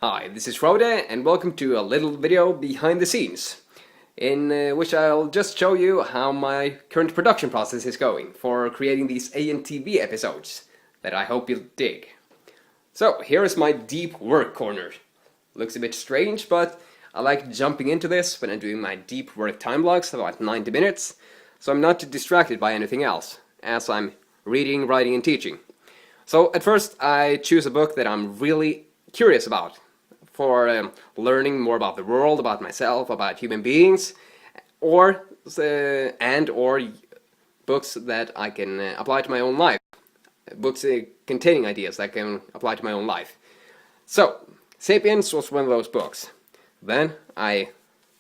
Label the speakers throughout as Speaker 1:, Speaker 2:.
Speaker 1: Hi, this is Frode, and welcome to a little video behind the scenes, in which I'll just show you how my current production process is going for creating these ANTV episodes that I hope you'll dig. So, here is my deep work corner. Looks a bit strange, but I like jumping into this when I'm doing my deep work time blocks, about 90 minutes, so I'm not distracted by anything else, as I'm reading, writing, and teaching. So, at first, I choose a book that I'm really curious about, for learning more about the world, about myself, about human beings, or books that I can apply to my own life. Books containing ideas that I can apply to my own life. So, Sapiens was one of those books. Then I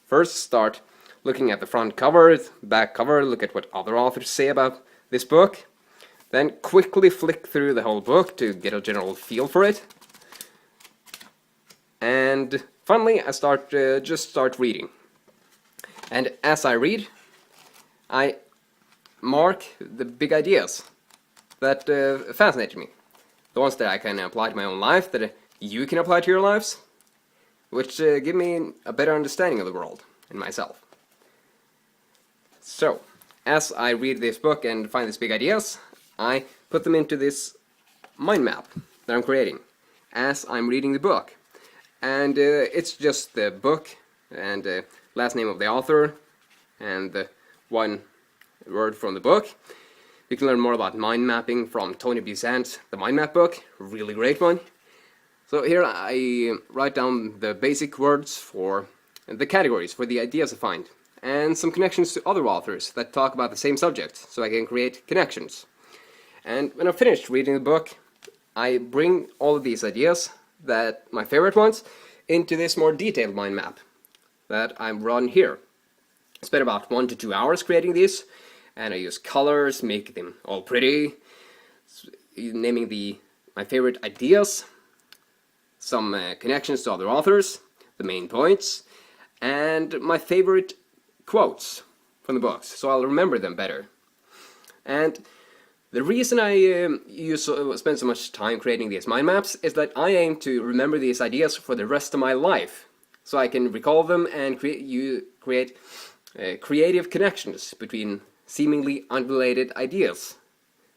Speaker 1: first start looking at the front cover, back cover, look at what other authors say about this book. Then quickly flick through the whole book to get a general feel for it. And finally, I just start reading. And as I read, I mark the big ideas that fascinate me. The ones that I can apply to my own life, that you can apply to your lives, which give me a better understanding of the world and myself. So, as I read this book and find these big ideas, I put them into this mind map that I'm creating as I'm reading the book. And it's just the book and last name of the author and the one word from the book. You can learn more about mind mapping from Tony Busan's The Mind Map book, really great one. So here I write down the basic words for the categories for the ideas I find, and some connections to other authors that talk about the same subject, so I can create connections. And when I've finished reading the book, I bring all of these ideas, that my favorite ones, into this more detailed mind map that I run here. I spent about 1 to 2 hours creating these, and I use colors, make them all pretty, naming my favorite ideas, some connections to other authors, the main points, and my favorite quotes from the books, so I'll remember them better. And the reason I spend so much time creating these mind maps is that I aim to remember these ideas for the rest of my life, so I can recall them and create creative connections between seemingly unrelated ideas,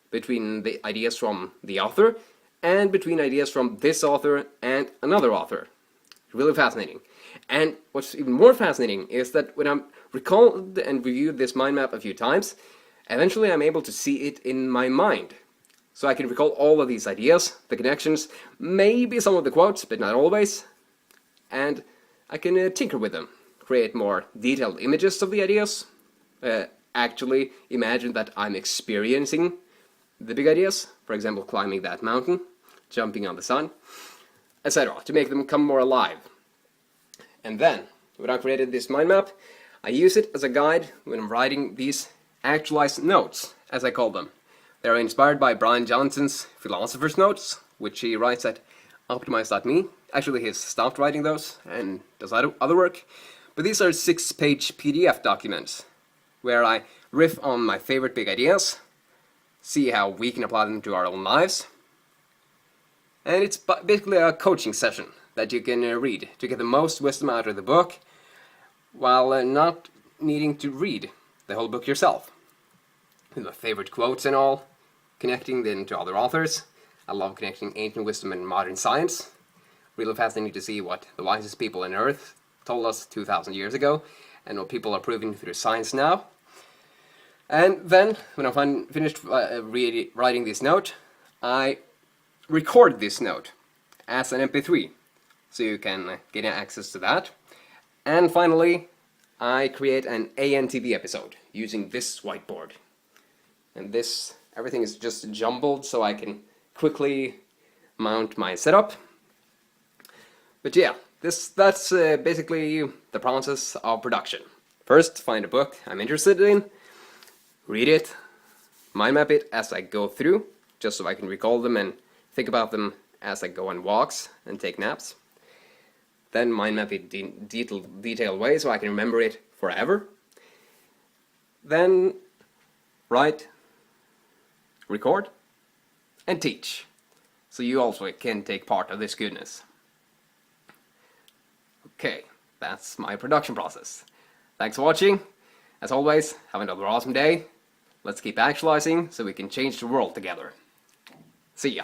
Speaker 1: between the ideas from the author and between ideas from this author and another author. Really fascinating. And what's even more fascinating is that when I'm recalled and reviewed this mind map a few times, eventually I'm able to see it in my mind. So I can recall all of these ideas, the connections, maybe some of the quotes, but not always. And I can tinker with them, create more detailed images of the ideas, actually imagine that I'm experiencing the big ideas, for example climbing that mountain, jumping on the sun, etc., to make them come more alive. And then, when I created this mind map, I use it as a guide when I'm writing these Actualize Notes, as I call them. They are inspired by Brian Johnson's Philosopher's Notes, which he writes at optimize.me. Actually, he's stopped writing those and does other work. But these are 6-page PDF documents, where I riff on my favorite big ideas, see how we can apply them to our own lives. And it's basically a coaching session that you can read to get the most wisdom out of the book, while not needing to read the whole book yourself. With my favorite quotes and all, connecting them to other authors. I love connecting ancient wisdom and modern science. Really fascinating to see what the wisest people on Earth told us 2,000 years ago, and what people are proving through science now. And then, when I'm finished writing this note, I record this note as an MP3, so you can get access to that. And finally, I create an ANTV episode using this whiteboard. And everything is just jumbled so I can quickly mount my setup. But yeah, that's basically the process of production. First, find a book I'm interested in, read it, mind map it as I go through, just so I can recall them and think about them as I go on walks and take naps. Then mind map it in detailed way so I can remember it forever. Then write, record, and teach, so you also can take part of this goodness. Okay, that's my production process. Thanks for watching. As always, have another awesome day. Let's keep actualizing so we can change the world together. See ya.